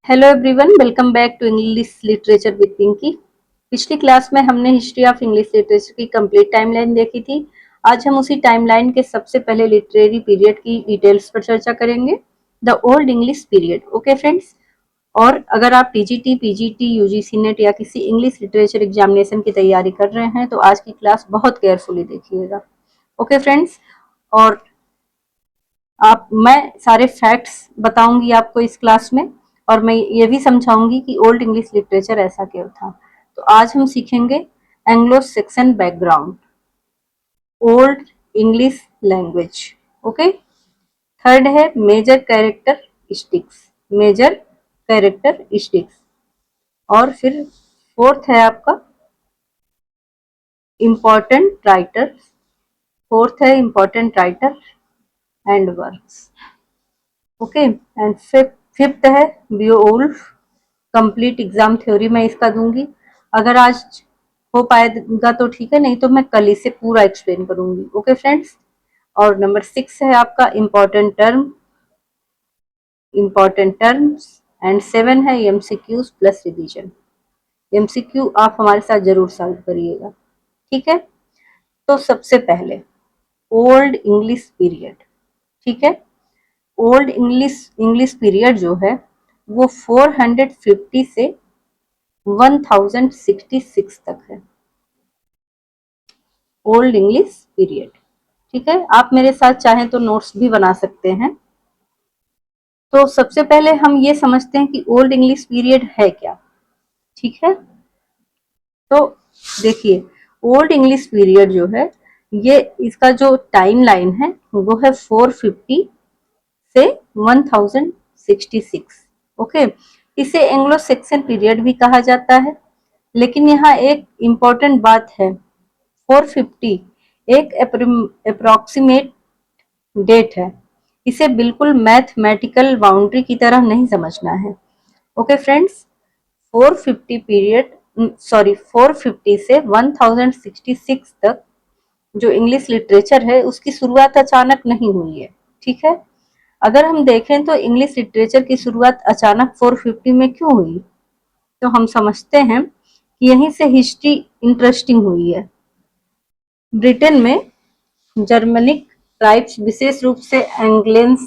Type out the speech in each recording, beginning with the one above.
Hello everyone, welcome back to English literature with Pinky. पिछली class में हमने हिस्ट्री ऑफ इंग्लिश लिटरेचर की complete timeline देखी थी। आज हम उसी टाइमलाइन के सबसे पहले लिटरेरी पीरियड की डिटेल्स पर चर्चा करेंगे, the old English period. Okay friends, और अगर आप टीजीटी, पीजीटी, यूजीसी नेट या किसी इंग्लिश लिटरेचर एग्जामिनेशन की तैयारी कर रहे हैं तो आज की क्लास बहुत केयरफुली देखिएगा। ओके फ्रेंड्स, और मैं सारे फैक्ट्स बताऊंगी आपको इस क्लास में, और मैं ये भी समझाऊंगी कि ओल्ड इंग्लिश लिटरेचर ऐसा क्यों था। तो आज हम सीखेंगे Anglo section background, old English language. Okay, third है मेजर कैरेक्टरिस्टिक्स, मेजर कैरेक्टरिस्टिक्स, और फिर फोर्थ है आपका इम्पोर्टेंट राइटर, फोर्थ है important writer and works. Okay, and fifth है बियोवुल्फ कंप्लीट एग्जाम थ्योरी। मैं इसका दूंगी, अगर आज हो पाएगा तो ठीक है, नहीं तो मैं कल इसे पूरा एक्सप्लेन करूंगी। ओके फ्रेंड्स, और नंबर 6 है आपका इम्पोर्टेंट टर्म्स, एंड 7 है एमसीक्यूज प्लस रिवीजन। एमसीक्यू आप हमारे साथ जरूर सॉल्व करिएगा, ठीक है। तो सबसे पहले ओल्ड इंग्लिश पीरियड, ठीक है। ओल्ड इंग्लिश पीरियड जो है वो 450 से 1066 तक है, ओल्ड इंग्लिश पीरियड, ठीक है। आप मेरे साथ चाहें तो नोट्स भी बना सकते हैं। तो सबसे पहले हम ये समझते हैं कि ओल्ड इंग्लिश पीरियड है क्या, ठीक है। तो देखिए, ओल्ड इंग्लिश पीरियड जो है, ये इसका जो टाइम लाइन है वो है 450 से 1066। ओके, इसे एंग्लो सेक्सन पीरियड भी कहा जाता है, लेकिन यहाँ एक इम्पॉर्टेंट बात है, 450 एक अप्रोक्सीमेट डेट है, इसे बिल्कुल मैथमेटिकल बाउंड्री की तरह नहीं समझना है। ओके फ्रेंड्स, 450 पीरियड, सॉरी 450 से 1066 तक जो इंग्लिश लिटरेचर है उसकी शुरुआत अचानक नहीं हुई है, ठीक है। अगर हम देखें तो इंग्लिश लिटरेचर की शुरुआत अचानक 450 में क्यों हुई, तो हम समझते हैं कि यहीं से हिस्ट्री इंटरेस्टिंग हुई है। ब्रिटेन में जर्मनिक ट्राइब्स, विशेष रूप से एंग्लेंस,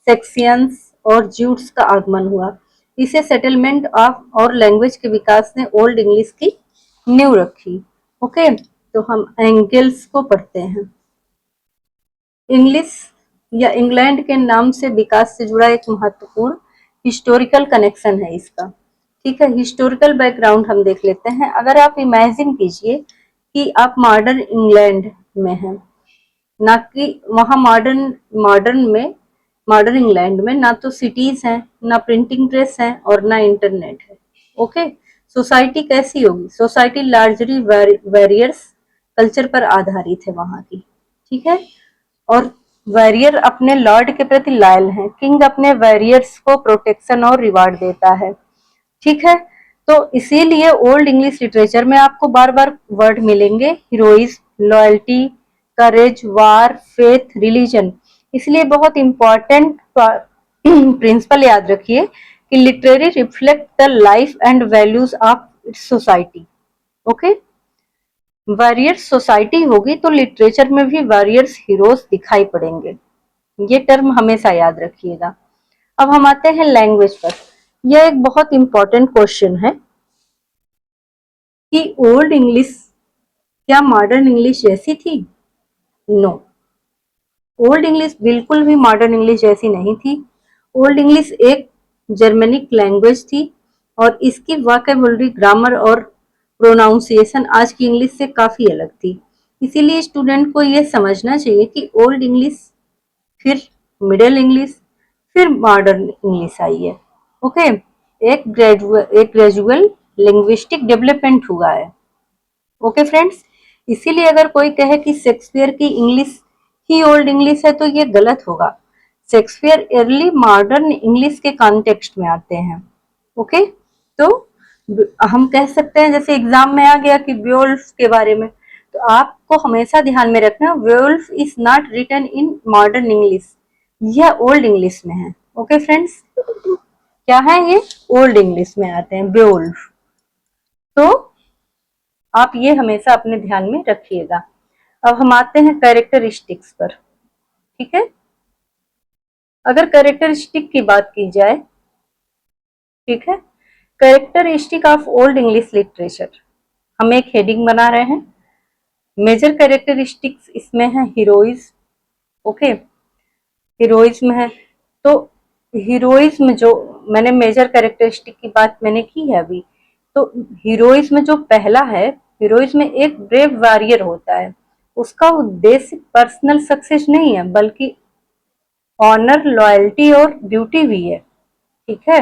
सेक्सियंस और ज्यूट्स का आगमन हुआ। इसे सेटलमेंट ऑफ और लैंग्वेज के विकास ने ओल्ड इंग्लिश की नींव रखी। ओके, तो हम एंगल्स को पढ़ते हैं। इंग्लिश या इंग्लैंड के नाम से विकास से जुड़ा एक महत्वपूर्ण हिस्टोरिकल कनेक्शन है इसका, ठीक है। हिस्टोरिकल बैकग्राउंड हम देख लेते हैं। अगर आप इमेजिन कीजिए कि आप मॉडर्न इंग्लैंड में हैं, ना कि वहाँ मॉडर्न इंग्लैंड में ना तो सिटीज हैं, ना प्रिंटिंग प्रेस है और ना इंटरनेट है। ओके, सोसाइटी कैसी होगी? सोसाइटी लार्जली वैरियर्स कल्चर पर आधारित है वहाँ की, ठीक है। और वैरियर अपने लॉर्ड के प्रति लॉयल हैं, किंग अपने वैरियर्स को प्रोटेक्शन और रिवार्ड देता है, ठीक है। तो इसीलिए ओल्ड इंग्लिश लिटरेचर में आपको बार बार वर्ड मिलेंगे, हीरोइज्म, लॉयल्टी, करेज, वार, फेथ, रिलीजन। इसलिए बहुत इंपॉर्टेंट प्रिंसिपल याद रखिए कि literary reflect the life and values of its society. Okay, warriors society होगी तो लिटरेचर में भी वॉरियर्स हीरोज दिखाई पड़ेंगे, ये टर्म हमेशा याद रखिएगा। अब हम आते हैं लैंग्वेज पर। यह एक बहुत इंपॉर्टेंट क्वेश्चन है कि ओल्ड इंग्लिश क्या मॉडर्न इंग्लिश जैसी थी? नो, ओल्ड इंग्लिश बिल्कुल भी मॉडर्न इंग्लिश जैसी नहीं थी। ओल्ड इंग्लिश एक जर्मनिक लैंग्वेज थी और इसकी वोकैबुलरी, ग्रामर और प्रोनाउंसिएशन आज की इंग्लिश से काफी अलग थी। इसीलिए स्टूडेंट को यह समझना चाहिए कि ओल्ड इंग्लिश, फिर मिडिल इंग्लिश, फिर मॉडर्न इंग्लिश आई है। ओके, एक ग्रेजुअल लिंग्विस्टिक डेवलपमेंट हुआ है। ओके फ्रेंड्स, इसीलिए अगर कोई कहे कि शेक्सपियर की इंग्लिश ही ओल्ड इंग्लिश है तो ये गलत होगा। शेक्सपियर अर्ली मॉडर्न इंग्लिश के कॉन्टेक्स्ट में आते हैं। ओके, तो हम कह सकते हैं, जैसे एग्जाम में आ गया कि बेओल्फ के बारे में, तो आपको हमेशा ध्यान में रखना, Beowulf is not written in modern English, यह ओल्ड इंग्लिश में है। ओके फ्रेंड्स, क्या है ये, ओल्ड इंग्लिश में आते हैं, बेओल्फ। तो आप ये हमेशा अपने ध्यान में रखिएगा। अब हम आते हैं कैरेक्टरिस्टिक्स पर, ठीक है। अगर कैरेक्टरिस्टिक की बात की जाए, ठीक है, characteristic of old English literature, हम एक हेडिंग बना रहे हैं। मेजर कैरेक्टरिस्टिक्स इसमें है हीरोइज्म, ओके, हीरोइज्म है। तो हीरोइज्म जो मैंने मेजर कैरेक्टरिस्टिक की बात मैंने की है अभी, तो हीरोइज्म जो पहला है, हीरोइज्म में एक ब्रेव वॉरियर होता है, उसका उद्देश्य पर्सनल सक्सेस नहीं है बल्कि ऑनर, लॉयल्टी और ड्यूटी भी है, ठीक है।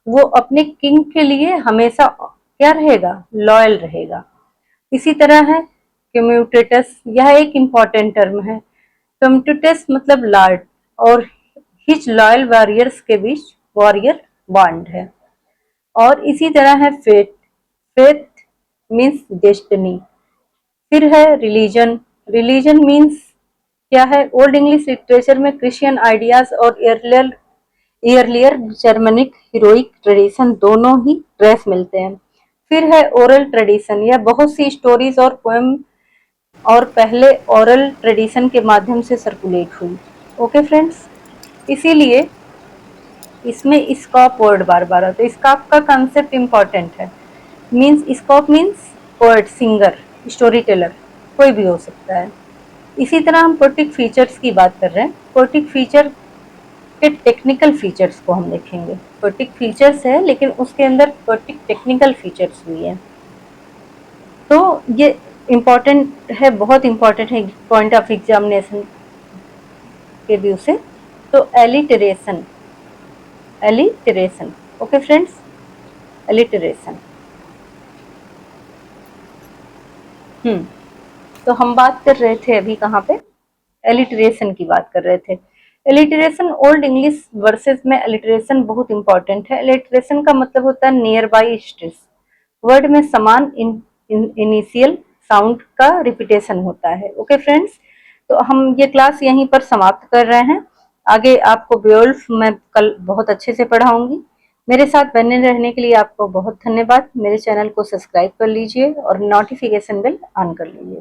वो अपने किंग के लिए हमेशा क्या रहेगा, लॉयल रहेगा। इसी तरह है कम्यूटेटस, यह एक इंपॉर्टेंट टर्म है। कम्यूटेटस मतलब लॉर्ड और हिज लॉयल वॉरियर्स के बीच वॉरियर बॉन्ड है। और इसी तरह है फेथ, फेथ मीन्स डेस्टिनी। फिर है रिलीजन, रिलीजन मीन्स क्या है, ओल्ड इंग्लिश लिटरेचर में क्रिश्चियन आइडियाज और ईयरलियर जर्मनिक हीरोइक ट्रेडिशन दोनों ही ट्रेस मिलते हैं। फिर है ओरल ट्रेडिशन, यह बहुत सी स्टोरीज और पोएम और पहले ओरल ट्रेडिशन के माध्यम से सर्कुलेट हुई। ओके फ्रेंड्स, इसीलिए इसमें स्कोप वर्ड बार बार आता है। स्कोप का कंसेप्ट इंपॉर्टेंट है। Means scope means poet, singer, story teller, कोई भी हो सकता है। इसी तरह हम पोएटिक फीचर्स की बात कर रहे हैं। पोएटिक फीचर के टेक्निकल फीचर्स को हम देखेंगे। पोएटिक फीचर्स है लेकिन उसके अंदर पोएटिक टेक्निकल फीचर्स भी है। तो ये इम्पोर्टेंट है, बहुत इम्पोर्टेंट है पॉइंट ऑफ एग्जामिनेशन के व्यू से। तो alliteration, alliteration, okay friends, alliteration. तो हम बात कर रहे थे अभी कहाँ पे, एलिटरेशन की बात कर रहे थे। एलिटरेशन ओल्ड इंग्लिश वर्सेस में एलिटरेशन बहुत इंपॉर्टेंट है। एलिटरेशन का मतलब होता है नियर बाई स्ट्रेस, वर्ड में समान इनिशियल साउंड का रिपीटेशन होता है। ओके फ्रेंड्स, तो हम ये क्लास यहीं पर समाप्त कर रहे हैं। आगे आपको बेओल्फ मैं कल बहुत अच्छे से पढ़ाऊंगी। मेरे साथ बने रहने के लिए आपको बहुत धन्यवाद। मेरे चैनल को सब्सक्राइब कर लीजिए और नोटिफिकेशन बेल ऑन कर लीजिए।